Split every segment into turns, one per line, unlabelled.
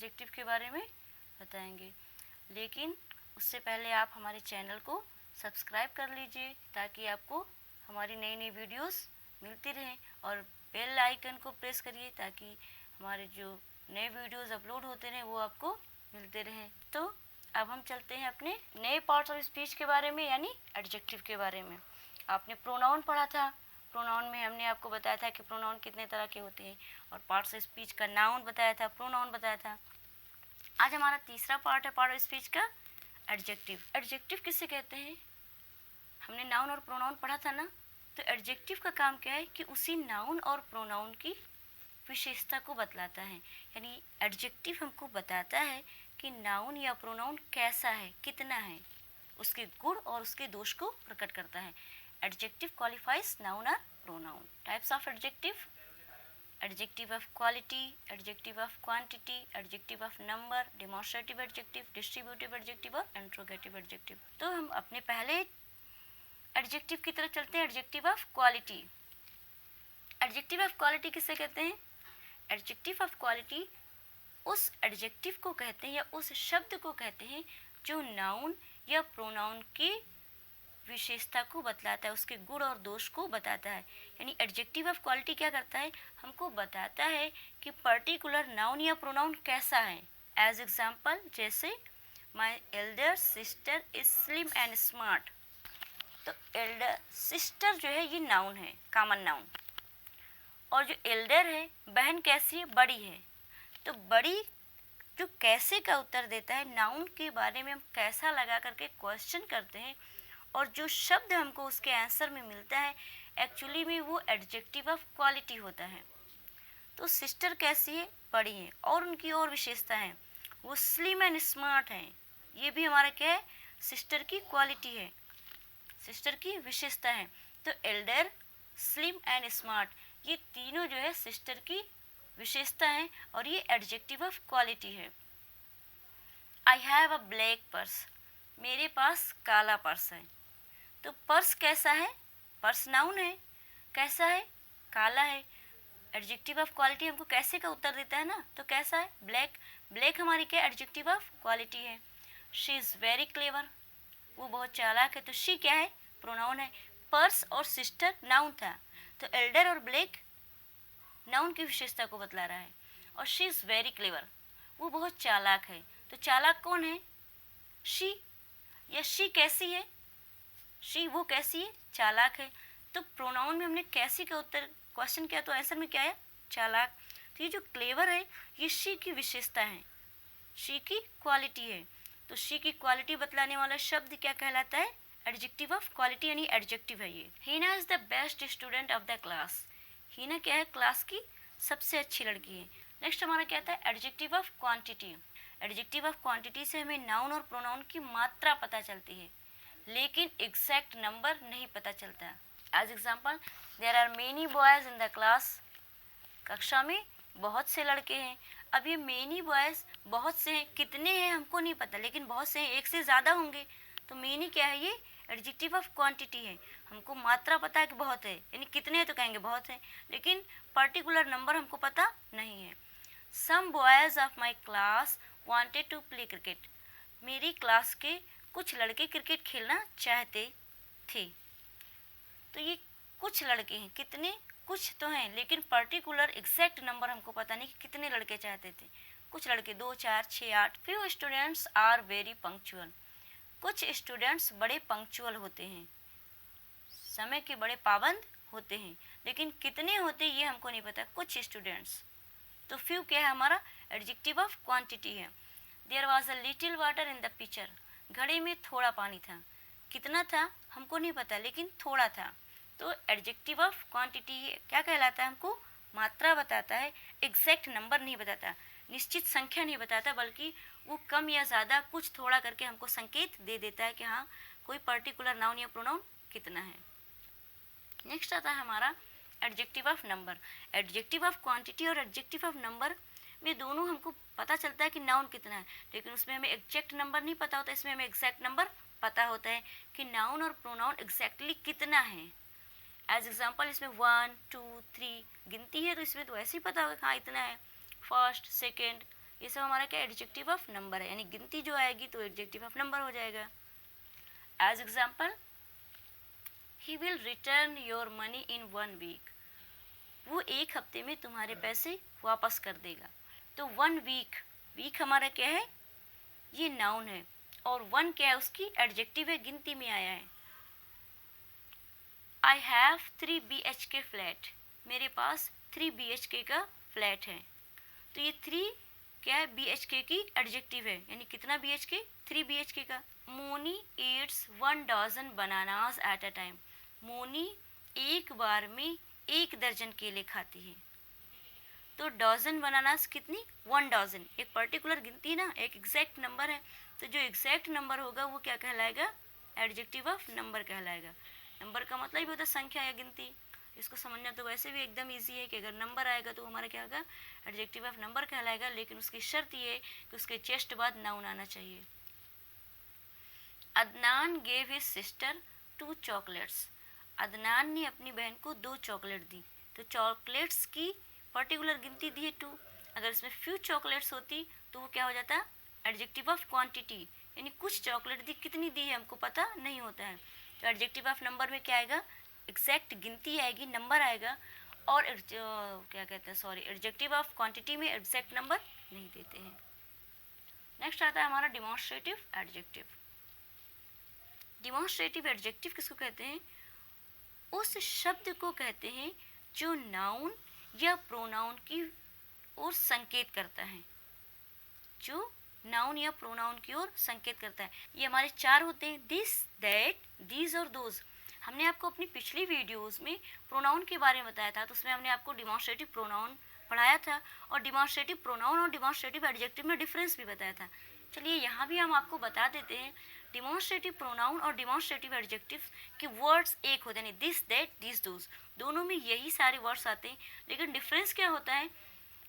Adjective के बारे में बताएंगे। लेकिन उससे पहले आप हमारे चैनल को सब्सक्राइब कर लीजिए ताकि आपको हमारी नई नई वीडियोस मिलती रहें, और बेल आइकन को प्रेस करिए ताकि हमारे जो नए वीडियोस अपलोड होते रहें वो आपको मिलते रहें। तो अब हम चलते हैं अपने नए पार्ट्स ऑफ स्पीच के बारे में, यानी एडजेक्टिव के बारे में। आपने प्रोनाउन पढ़ा था। प्रोनाउन में हमने आपको बताया था कि प्रोनाउन कितने तरह के होते हैं, और पार्ट्स ऑफ स्पीच का नाउन बताया था, प्रोनाउन बताया था। आज हमारा तीसरा पार्ट है पार्ट ऑफ स्पीच का, एडजेक्टिव। एडजेक्टिव किससे कहते हैं? हमने नाउन और प्रोनाउन पढ़ा था ना, तो एडजेक्टिव का काम क्या है कि उसी नाउन और प्रोनाउन की विशेषता को बतलाता है। यानी एडजेक्टिव हमको बताता है कि नाउन या प्रोनाउन कैसा है, कितना है, उसके गुण और उसके दोष को प्रकट करता है। एडजेक्टिव क्वालिफाइज नाउन और pronoun. Types of adjective: adjective of quality, adjective of quantity, adjective of number, demonstrative adjective, distributive adjective और इंट्रोगेटिव एडजेक्टिव। तो हम अपने पहले एडजेक्टिव की तरफ चलते हैं, adjective of quality. Adjective of quality किसे कहते हैं? एडजेक्टिव ऑफ क्वालिटी उस एडजेक्टिव को कहते हैं या उस शब्द को कहते हैं जो नाउन या प्रोनाउन की विशेषता को बतलाता है, उसके गुण और दोष को बताता है। यानी एडजेक्टिव ऑफ क्वालिटी क्या करता है? हमको बताता है कि पर्टिकुलर नाउन या प्रोनाउन कैसा है। एज एग्जाम्पल, जैसे my elder sister is slim and smart. तो एल्डर सिस्टर जो है ये नाउन है, कॉमन नाउन, और जो एल्डर है बहन कैसी है? बड़ी है। तो बड़ी जो कैसे का उत्तर देता है, नाउन के बारे में हम कैसा लगा करके क्वेश्चन करते हैं, और जो शब्द हमको उसके आंसर में मिलता है एक्चुअली में वो एडजेक्टिव ऑफ क्वालिटी होता है। तो सिस्टर कैसी है? बड़ी है, और उनकी और विशेषता है, वो स्लिम एंड स्मार्ट हैं। ये भी हमारा क्या है? सिस्टर की क्वालिटी है, सिस्टर की विशेषता है। तो एल्डर, स्लिम एंड स्मार्ट, ये तीनों जो है सिस्टर की विशेषता है, और ये एडजेक्टिव ऑफ क्वालिटी है। I have a black purse, मेरे पास काला पर्स है। तो पर्स कैसा है? पर्स नाउन है, कैसा है? काला है। एडजेक्टिव ऑफ क्वालिटी हमको कैसे का उत्तर देता है ना, तो कैसा है? ब्लैक। ब्लैक हमारी क्या एडजेक्टिव ऑफ क्वालिटी है। शी इज़ वेरी क्लेवर, वो बहुत चालाक है। तो शी क्या है? प्रोनाउन है। पर्स और सिस्टर नाउन था, तो एल्डर और ब्लैक नाउन की विशेषता को बतला रहा है। और शी इज़ वेरी क्लेवर, वो बहुत चालाक है। तो चालाक कौन है? शी। या शी कैसी है? शी वो कैसी है? चालाक है। तो प्रोनाउन में हमने कैसी का उत्तर क्वेश्चन किया, तो आंसर में क्या है? चालाक। तो ये जो क्लेवर है ये शी की विशेषता है, शी की क्वालिटी है। तो शी की क्वालिटी बतलाने वाला शब्द क्या कहलाता है? एडजेक्टिव ऑफ क्वालिटी, यानी एडजेक्टिव है ये। Heena is the best student of the class, Heena क्या है? क्लास की सबसे अच्छी लड़की है। नेक्स्ट हमारा क्या था? Adjective of quantity. Adjective of quantity से हमें नाउन और प्रोनाउन की मात्रा पता चलती है, लेकिन एग्जैक्ट नंबर नहीं पता चलता। As example, there are many boys in the class, कक्षा में बहुत से लड़के हैं। अब ये मेनी बॉयज़, बहुत से हैं, कितने हैं हमको नहीं पता, लेकिन बहुत से हैं, एक से ज़्यादा होंगे। तो मेनी क्या है? ये एडजेक्टिव ऑफ क्वांटिटी है। हमको मात्रा पता है कि बहुत है, यानी कितने हैं तो कहेंगे बहुत है, लेकिन पर्टिकुलर नंबर हमको पता नहीं है। Some boys of my class wanted to play cricket, मेरी क्लास के कुछ लड़के क्रिकेट खेलना चाहते थे। तो ये कुछ लड़के हैं, कितने? कुछ तो हैं, लेकिन पर्टिकुलर एग्जैक्ट नंबर हमको पता नहीं कि कितने लड़के चाहते थे। कुछ लड़के 2, 4, 6, 8। Few students are very punctual, कुछ स्टूडेंट्स बड़े पंक्चुअल होते हैं, समय के बड़े पाबंद होते हैं, लेकिन कितने होते ये हमको नहीं पता, कुछ स्टूडेंट्स। तो फ्यू क्या है? हमारा एडजेक्टिव ऑफ क्वांटिटी है। There was a little water in the pitcher, घड़े में थोड़ा पानी था, कितना था हमको नहीं पता, लेकिन थोड़ा था। तो एडजेक्टिव ऑफ क्वांटिटी क्या कहलाता है? हमको मात्रा बताता है, एग्जैक्ट नंबर नहीं बताता, निश्चित संख्या नहीं बताता, बल्कि वो कम या ज़्यादा, कुछ थोड़ा करके हमको संकेत दे देता है कि हाँ कोई पर्टिकुलर नाउन या प्रोनाउन कितना है। नेक्स्ट आता है हमारा adjective of number. Adjective of quantity और एडजेक्टिव ऑफ नंबर में दोनों हमको पता चलता है कि नाउन कितना है, लेकिन उसमें हमें एग्जैक्ट नंबर नहीं पता होता। इसमें हमें एग्जैक्ट नंबर पता होता है कि नाउन और प्रोनाउन एग्जैक्टली कितना है। एज एग्जाम्पल, इसमें 1, 2, 3 गिनती है, तो इसमें तो ऐसे ही पता होगा हाँ इतना है। फर्स्ट, सेकेंड, ये सब हमारा क्या एडजेक्टिव ऑफ नंबर है, यानी गिनती जो आएगी तो एडजेक्टिव ऑफ नंबर हो जाएगा। As example, he will return your money in 1 week. वो 1 हफ्ते में तुम्हारे पैसे वापस कर देगा। तो 1 वीक, वीक हमारा क्या है, ये नाउन है, और 1 क्या है, उसकी एडजेक्टिव है, गिनती में आया है। आई हैव 3 BHK फ्लैट, मेरे पास 3 BHK का फ्लैट है। तो ये 3 क्या है, BHK की एडजेक्टिव है, यानी कितना BHK, 3 BHK का। Moni eats 1 dozen bananas at a time. Moni एक बार में 1 दर्जन केले खाती है। तो डजन बनानास कितनी, 1 डजन, एक पर्टिकुलर गिनती ना, एक एग्जैक्ट नंबर है। तो जो एग्जैक्ट नंबर होगा वो क्या कहलाएगा, एडजेक्टिव ऑफ नंबर कहलाएगा। नंबर का मतलब ही होता है संख्या या गिनती। इसको समझना तो वैसे भी एकदम इजी है कि अगर नंबर आएगा तो हमारा क्या होगा, एडजेक्टिव ऑफ नंबर कहलाएगा। लेकिन उसकी शर्त ये है कि उसके जस्ट बाद नाउन आना चाहिए। Adnan gave his sister 2 chocolates. Adnan ने अपनी बहन को 2 चॉकलेट दी। तो चॉकलेट्स की पर्टिकुलर गिनती दी है 2। अगर इसमें फ्यू चॉकलेट्स होती तो वो क्या हो जाता, एडजेक्टिव ऑफ क्वांटिटी, यानी कुछ चॉकलेट दी, कितनी दी है हमको पता नहीं होता है। तो एडजेक्टिव ऑफ नंबर में क्या आएगा, एग्जैक्ट गिनती आएगी, नंबर आएगा। और क्या कहते हैं, सॉरी, एडजेक्टिव ऑफ क्वांटिटी में एग्जैक्ट नंबर नहीं देते हैं। नेक्स्ट आता है हमारा डिमॉन्स्ट्रेटिव एडजेक्टिव। डिमॉन्स्ट्रेटिव एडजेक्टिव किसको कहते हैं, उस शब्द को कहते हैं जो नाउन या प्रोनाउन की ओर संकेत करता है, जो नाउन या प्रोनाउन की ओर संकेत करता है। ये हमारे 4 होते हैं, दिस, दैट, दीज और दोज। हमने आपको अपनी पिछली वीडियोस में प्रोनाउन के बारे में बताया था, तो उसमें हमने आपको डिमॉन्स्ट्रेटिव प्रोनाउन पढ़ाया था और डिमॉन्स्ट्रेटिव प्रोनाउन और डिमॉन्स्ट्रेटिव एडजेक्टिव में डिफरेंस भी बताया था। चलिए यहाँ भी हम आपको बता देते हैं, डिमॉन्स्ट्रेटिव प्रोनाउन और डिमॉन्स्ट्रेटिव एडजेक्टिव के वर्ड्स एक होते हैं, दिस, दैट, दीज, दोज, दोनों में यही सारे वर्ड्स आते हैं। लेकिन डिफरेंस क्या होता है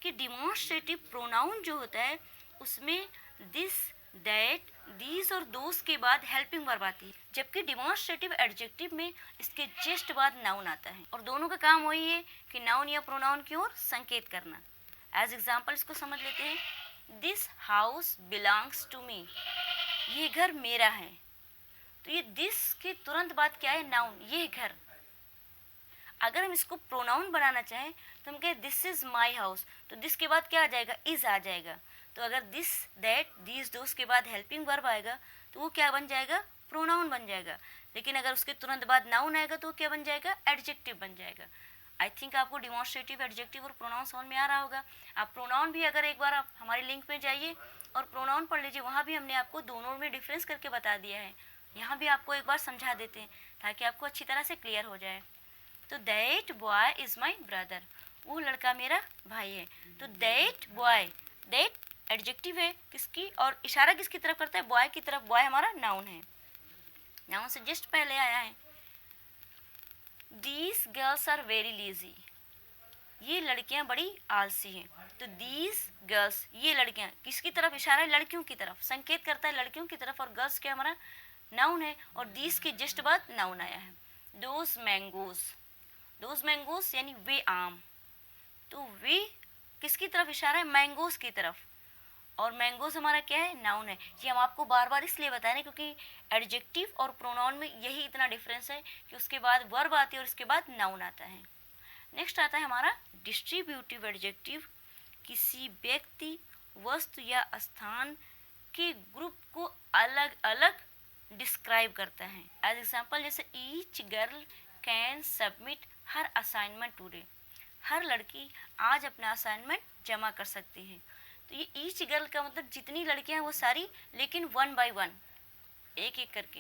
कि डिमॉन्स्ट्रेटिव प्रोनाउन जो होता है उसमें दिस, दैट, दीज और दोज के बाद हेल्पिंग वर्ब आती है, जबकि डिमॉन्स्ट्रेटिव एडजेक्टिव में इसके जस्ट बाद नाउन आता है। और दोनों का काम वही है कि नाउन या प्रोनाउन की ओर संकेत करना। एज एग्जाम्पल इसको समझ लेते हैं, this house belongs to me, ये घर मेरा है। तो ये दिस के तुरंत बाद क्या है, नाउन, ये घर। अगर हम इसको प्रोनाउन बनाना चाहें तो हम कहें दिस इज माई हाउस, तो दिस के बाद क्या आ जाएगा, इज आ जाएगा। तो अगर दिस, दैट, दीज, दोज के बाद हेल्पिंग वर्ब आएगा तो वो क्या बन जाएगा, प्रोनाउन बन जाएगा। लेकिन अगर उसके तुरंत बाद नाउन आएगा तो वो क्या बन जाएगा, एडजेक्टिव बन जाएगा। आई थिंक आपको डिमॉन्स्ट्रेटिव एडजेक्टिव और प्रोनाउन समझ में आ रहा होगा। आप प्रोनाउन भी अगर एक बार आप हमारे लिंक में जाइए और प्रोनाउन पढ़ लीजिए, वहाँ भी हमने आपको दोनों में डिफरेंस करके बता दिया है। यहाँ भी आपको एक बार समझा देते हैं ताकि आपको अच्छी तरह से क्लियर हो जाए। तो that boy is my brother, वो लड़का मेरा भाई है। तो दैट बॉय, दैट एडजेक्टिव है किसकी, और इशारा किसकी तरफ करता है, बॉय की तरफ। बॉय हमारा नाउन है, नाउन से जस्ट पहले आया है। These girls are very lazy, ये लड़कियां बड़ी आलसी हैं। तो दीज गर्ल्स, ये लड़कियां, किसकी तरफ इशारा है, लड़कियों की तरफ, संकेत करता है लड़कियों की तरफ। और गर्ल्स क्या हमारा नाउन है, और दीज के जस्ट बाद नाउन आया है। दोज मैंगोज, दोज मैंगोज यानी वे आम। तो वे किसकी तरफ इशारा है, मैंगोज की तरफ। और मैंगोज हमारा क्या है, नाउन है। ये हम आपको बार बार इसलिए बता रहे हैं क्योंकि एडजेक्टिव और प्रोनाउन में यही इतना डिफरेंस है कि उसके बाद वर्ब आती है और उसके बाद नाउन आता है। नेक्स्ट आता है हमारा डिस्ट्रीब्यूटिव एडजेक्टिव। किसी व्यक्ति, वस्तु या स्थान के ग्रुप को अलग अलग डिस्क्राइब करता है। एज एग्जाम्पल, जैसे each girl can submit her assignment today, हर लड़की आज अपना असाइनमेंट जमा कर सकती है। तो ये ईच गर्ल का मतलब जितनी लड़कियां हैं वो सारी, लेकिन 1 by 1, एक एक करके।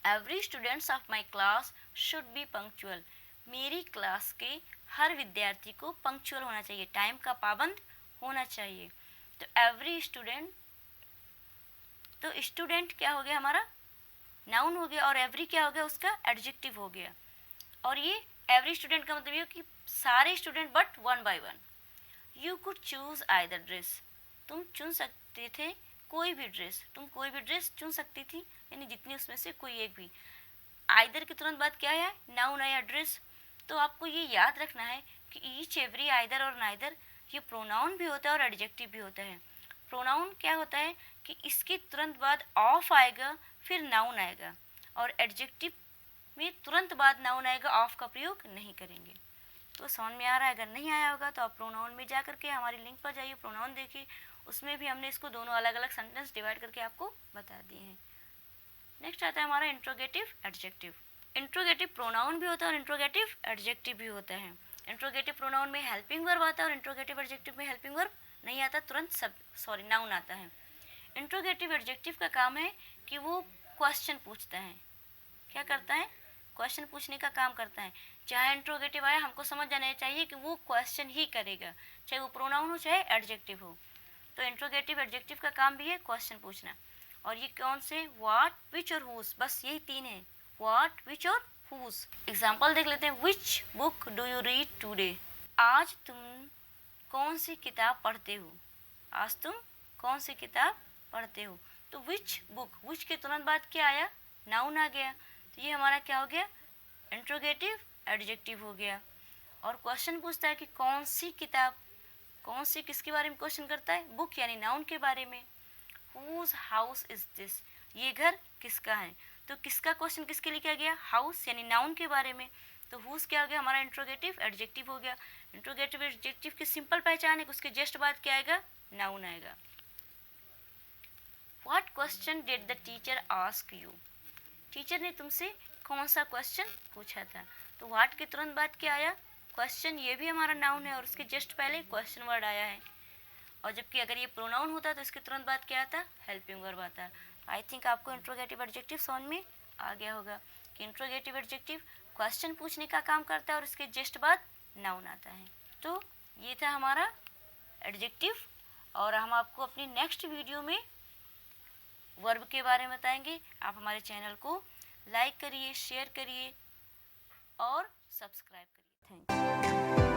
Every students of my class should be punctual, मेरी क्लास के हर विद्यार्थी को पंक्चुअल होना चाहिए, टाइम का पाबंद होना चाहिए। तो एवरी स्टूडेंट, तो स्टूडेंट क्या हो गया हमारा, नाउन हो गया, और एवरी क्या हो गया, उसका एडजेक्टिव हो गया। और ये एवरी स्टूडेंट का मतलब ये कि सारे student but 1 by 1। You could choose either dress, तुम चुन सकते थे कोई भी ड्रेस, तुम कोई भी ड्रेस चुन सकती थी, यानी जितनी उसमें से कोई एक भी। आइदर के तुरंत बाद क्या है, नाउन आया ड्रेस। तो आपको ये याद रखना है कि ईच, एवरी, आइदर और नाइदर ये प्रोनाउन भी होता है और एडजेक्टिव भी होता है। प्रोनाउन क्या होता है कि इसके तुरंत बाद ऑफ आएगा, फिर नाउन आएगा, और एडजेक्टिव में तुरंत बाद नाउन आएगा, ऑफ का प्रयोग नहीं करेंगे। तो समझ में आ रहा है? अगर नहीं आया होगा तो आप प्रोनाउन में जा करके हमारी लिंक पर जाइए, प्रोनाउन देखिए, उसमें भी हमने इसको दोनों अलग अलग सेंटेंस डिवाइड करके आपको बता दिए हैं। नेक्स्ट आता है हमारा इंट्रोगेटिव एडजेक्टिव। इंट्रोगेटिव प्रोनाउन भी होता है और इंट्रोगेटिव एडजेक्टिव भी होता है। इंट्रोगेटिव प्रोनाउन में हेल्पिंग वर्ब आता है और इंट्रोगेटिव एडजेक्टिव में हेल्पिंग वर्ब नहीं आता, तुरंत नाउन आता है। इंट्रोगेटिव एडजेक्टिव का काम है कि वो क्वेश्चन पूछता है। क्या करता है? क्वेश्चन पूछने का काम करता है। चाहे इंट्रोगेटिव आया, हमको समझ जाना चाहिए कि वो क्वेश्चन ही करेगा, चाहे वो प्रोनाउन हो चाहे एडजेक्टिव हो। तो इंट्रोगेटिव एडजेक्टिव का काम भी है क्वेश्चन पूछना। और ये कौन से? व्हाट, विच और हुज, बस यही तीन है, व्हाट, विच और हुज। एग्जाम्पल देख लेते हैं। Which book do you read today? आज तुम कौन सी किताब पढ़ते हो? आज तुम कौन सी किताब पढ़ते हो? तो विच बुक, विच के तुरंत बाद क्या आया? नाउन आ गया। तो ये हमारा क्या हो गया? इंट्रोगेटिव एडजेक्टिव हो गया। और क्वेश्चन पूछता है कि कौन सी किताब, कौन सी किसके बारे में क्वेश्चन करता है? बुक यानी नाउन के बारे में। Whose house is this? ये घर किसका है? तो किसका क्वेश्चन किसके लिए किया गया? हाउस यानी नाउन के बारे में। तो हुज क्या हो गया? हमारा इंट्रोगेटिव एडजेक्टिव हो गया। इंट्रोगेटिव एडजेक्टिव की सिंपल पहचान है कि उसके जस्ट बाद क्या आएगा? नाउन आएगा। What question did the teacher ask you? Teacher ने तुमसे कौन सा क्वेश्चन पूछा था? तो व्हाट के तुरंत बाद क्या आया? क्वेश्चन। ये भी हमारा नाउन है और उसके जस्ट पहले क्वेश्चन वर्ड आया है। और जबकि अगर ये प्रोनाउन होता तो इसके तुरंत बाद क्या आता? हेल्पिंग वर्ब आता। आई थिंक आपको इंट्रोगेटिव एडजेक्टिव समझ में आ गया होगा कि इंट्रोगेटिव एडजेक्टिव क्वेश्चन पूछने का काम करता है और इसके जस्ट बाद नाउन आता है। तो ये था हमारा एडजेक्टिव, और हम आपको अपनी नेक्स्ट वीडियो में वर्ब के बारे में बताएंगे। आप हमारे चैनल को लाइक करिए, शेयर करिए और सब्सक्राइब करिए। Thank you.